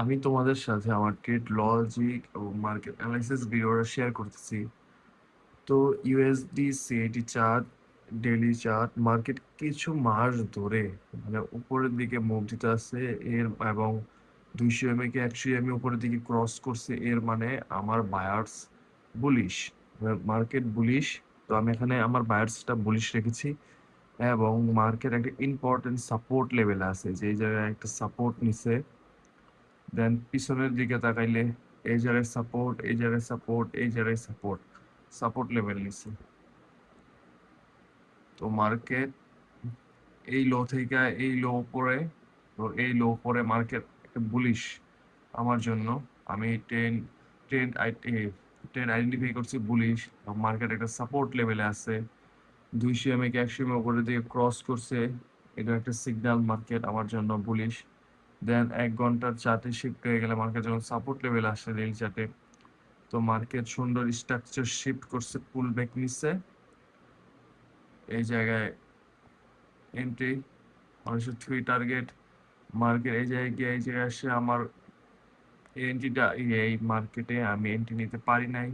আমি তোমাদের সাথে আমার ট্রেড লজিক এবং মার্কেট অ্যানালাইসিস ভিডিওটা শেয়ার করতেছি। তো USD CAT chart, daily chart market কিছু মাস ধরে মানে উপরের দিকে মুভ দিতে আছে এর, এবং 200 কে 100 উপরের দিকে ক্রস করছে, এর মানে আমার বায়ার্স বুলিশ, মার্কেট বুলিশ। তো আমি এখানে আমার বায়ার্সটা বুলিশ রেখেছি এবং মার্কেট একটা ইম্পর্টেন্ট সাপোর্ট লেভেল আছে, যে এই জায়গায় একটা সাপোর্ট নিছে। দেন পিছনের দিকে তাকাইলে এই জায়গায় সাপোর্ট, এই জায়গায় সাপোর্ট, এই জায়গায় সাপোর্ট, সাপোর্ট লেভেল নিচ্ছে। তো মার্কেট এই লো থেকে এই লো উপরে, তো এই লো উপরে মার্কেট একটা বুলিশ আমার জন্য। আমি ট্রেন্ড ট্রেন্ড আইডেন্টিফাই করছি বুলিশ। মার্কেট একটা সাপোর্ট লেভেলে আছে, 200 কে 100 উপরের দিকে ক্রস করছে, এটা একটা সিগন্যাল মার্কেট আমার জন্য বুলিশ। দেন 1 ঘন্টার চার্টে শিফট হয়ে গেলে মার্কেট যখন সাপোর্ট লেভেল আসে রেল চার্টে, তো মার্কেট সুন্দর স্ট্রাকচার শিফট করছে, পুল ব্যাক নিচ্ছে। এই জায়গায় এন্ট্রি, মানুষের 3 টার্গেট। মার্কেট এই জায়গায় গিয়ে এই জায়গায় আসে আমার এই এন্ট্রিটা, এই মার্কেটে আমি এন্ট্রি নিতে পারি নাই,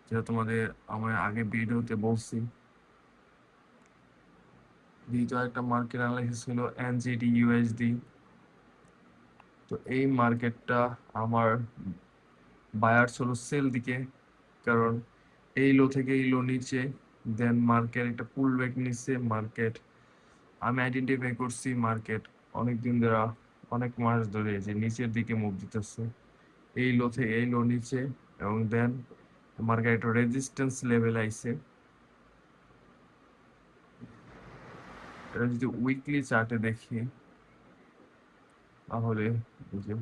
যেটা তোমাদের আমার আগে ভিডিওতে বলছি। দ্বিতীয় একটা মার্কেট অ্যানালাইসিস হলো এনজিডি ইউএসডি। তো এই মার্কেটটা আমার বায়ার্স হলো সেল দিকে, কারণ এই লো থেকে এই লো নিচে, দেন মার্কেট একটা পুল ব্যাক নিচ্ছে। মার্কেট আমি আইডেন্টিফাই করছি মার্কেট অনেক দিন ধরে, অনেক মাস ধরে যে নিচের দিকে মুভ দিতেছে, এই লো থেকে এই লো নিচে, এবং দেন মার্কেট একটা রেজিস্ট্যান্স লেভেল আইছে। এটা যদি উইকলি চার্টে দেখি তাহলে এই যে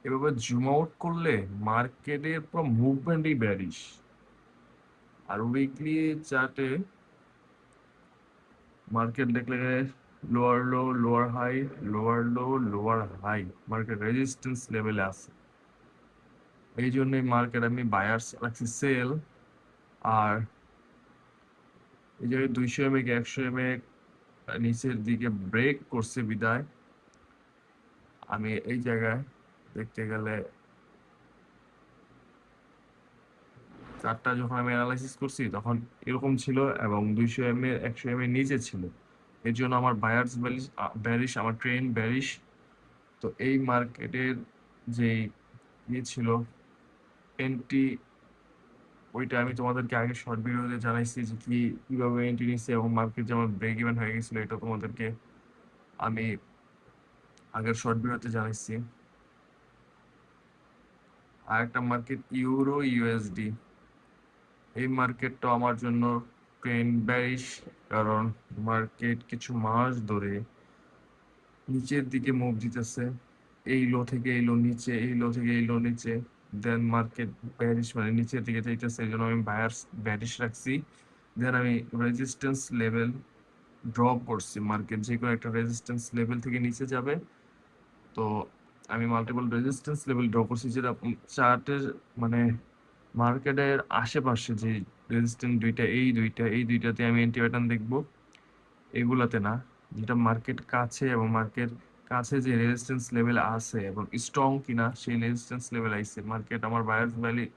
এভাবে জুম আউট করলে মার্কেটের পুরো মুভমেন্টই ব্যারিশ। আর উইকলি চার্টে মার্কেট দেখলে lower low, lower high, lower low, lower high, market resistance লেভেলে আছে। এই জন্যই মার্কেট আমি বায়ার্স রাখছি সেল। আর এই জায়গায় 200 কে 100 নিচের দিকে ব্রেক করছে বিদায় আমি এই জায়গায় দেখতে গেলে চারটা যখন আমি অ্যানালাইসিস করছি তখন এরকম ছিল, এবং 200 100 নিচে ছিল। এর জন্য আমার বায়ার্স ব্যারিশ, আমার ট্রেন ব্যারিশ। তো এই মার্কেটের যে ইয়ে ছিল এন্ট্রি, ওইটা আমি তোমাদেরকে আগে শর্ট ভিডিওতে জানাইছি যে কিভাবে এন্ট্রি নিচ্ছে, এবং মার্কেট যেমন ব্রেক ইভেন হয়ে গেছিল, এটা তোমাদেরকে আমি আগের শর্ট ভিডিওতে জানাইছি। আর একটা মার্কেট ইউরো ইউএসডি, এই মার্কেটটা আমার জন্য ট্রেন্ড ব্যারিশ, কারণ মার্কেট কিছু মাস ধরে নিচের দিকে মুভ দিতেছে, এই লো থেকে এই লো নিচে, এই লো থেকে এই লো নিচে। দেন মার্কেট ব্যারিশ মানে নিচের দিকে যাইতেছে, এই জন্য আমি বায়ার্স ব্যারিশ রাখছি। দেন আমি রেজিস্ট্যান্স লেভেল ড্রপ করছি, মার্কেট যে কোনো একটা রেজিস্ট্যান্স লেভেল থেকে নিচে যাবে। তো আমি মাল্টিপল রেজিস্ট্যান্স লেভেল ড্র করছি, যেটা চার্টের মানে মার্কেটের আশেপাশে যে রেজিস্ট্যান্স দুইটা, এই দুইটাতে আমি এন্টি প্যাটার্ন দেখবো, এগুলাতে না। যেটা মার্কেট কাছে, এবং মার্কেট কাছে যে রেজিস্ট্যান্স লেভেল আছে এবং স্ট্রং কিনা সেই রেজিস্ট্যান্স লেভেল আইছে। মার্কেট আমার বায়ার্স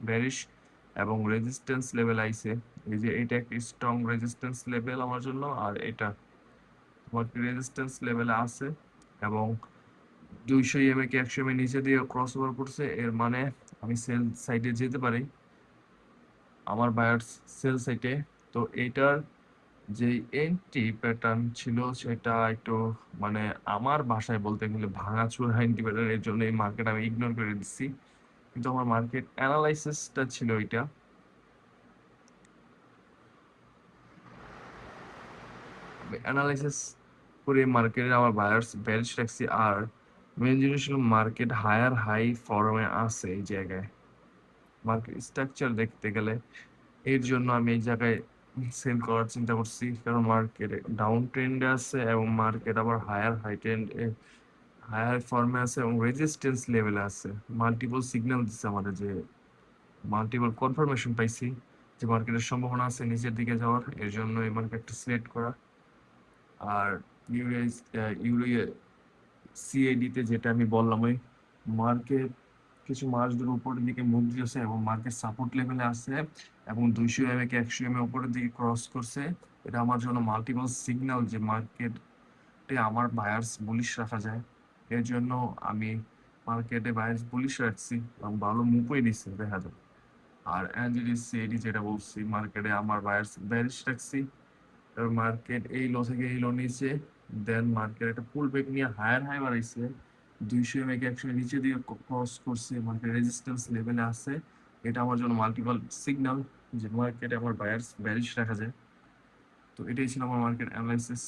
ব্যারিশ এবং রেজিস্ট্যান্স লেভেল আইছে। এই যে এটা একটা স্ট্রং রেজিস্ট্যান্স লেভেল আমার জন্য, আর এটা মার্কেট রেজিস্ট্যান্স লেভেলে আছে, এবং 200 কে 100 নিচে দিয়ে ক্রস ওভার করছে, এর মানে আমি সেল সাইডে যেতে পারি, আমার বায়ার্স সেল সাইটে। তো এইটার যে এন্ট্রি প্যাটার্ন ছিল সেটা একটু মানে আমার ভাষায় বলতে গেলে ভাঙাচোরা এন্ট্রি প্যাটার্ন, এর জন্য এই মার্কেট আমি ইগনোর করে দিচ্ছি। কিন্তু আমার মার্কেট অ্যানালাইসিসটা ছিল এটা। অ্যানালাইসিস করে মার্কেটে আমার বায়ার্স ব্যারিশ রাখছি। আর মেন জিনিস হলো মার্কেট হায়ার হাই ফর্মে আছে এই জায়গায়, মার্কেট স্ট্রাকচার দেখতে গেলে। এর জন্য আমি এই জায়গায় সেল করার চিন্তা করছি, কারণ মার্কেট ডাউন ট্রেন্ডে আছে এবং মার্কেট আবার হায়ার হাই ট্রেন্ড হায়ার ফর্মে আছে এবং রেজিস্ট্যান্স লেভেলে আছে। মাল্টিপল সিগন্যাল দিচ্ছে আমাদের, যে মাল্টিপল কনফার্মেশন পাইছি যে মার্কেটের সম্ভাবনা আছে নিচের দিকে যাওয়ার, এর জন্য এই মার্কেটটা সিলেক্ট করা। আর ইউরো সিএডি তে যেটা আমি বললাম, ওই মার্কেট কিছু মাস ধরে উপরের দিকে মুভ দিয়েছে এবং মার্কেট সাপোর্ট লেভেলে আছে এবং 200 এমএ কে 100 এমএ উপরের দিকে ক্রস করছে। এটা আমার জন্য মাল্টিপল সিগন্যাল যে মার্কেটে আমার বায়ার্স বুলিশ রাখা যায়। এর জন্য আমি মার্কেটে বায়ার্স বুলিশ রাখছি এবং ভালো মুভই নিচ্ছে দেখা যায়। আর অ্যাঞ্জেলিস সিএডি যেটা বলছি, মার্কেটে আমার বায়ার্স ব্যারিশ রাখছি। এবার মার্কেট এই লো থেকে এই লো নিচে, দেন মার্কেট একটা পুল ব্যাক নিয়ে হায়ার হাই বাড়াইছে, 200 এমএ কে 100 নিচে দিয়ে ক্রস করছে, মার্কেট রেজিস্ট্যান্স লেভেলে আছে। এটা আমার জন্য মাল্টিপল সিগন্যাল যে মার্কেটে আমার বায়ার্স ব্যারিশ রাখা যায়। তো এটাই ছিল আমার মার্কেট অ্যানালাইসিস।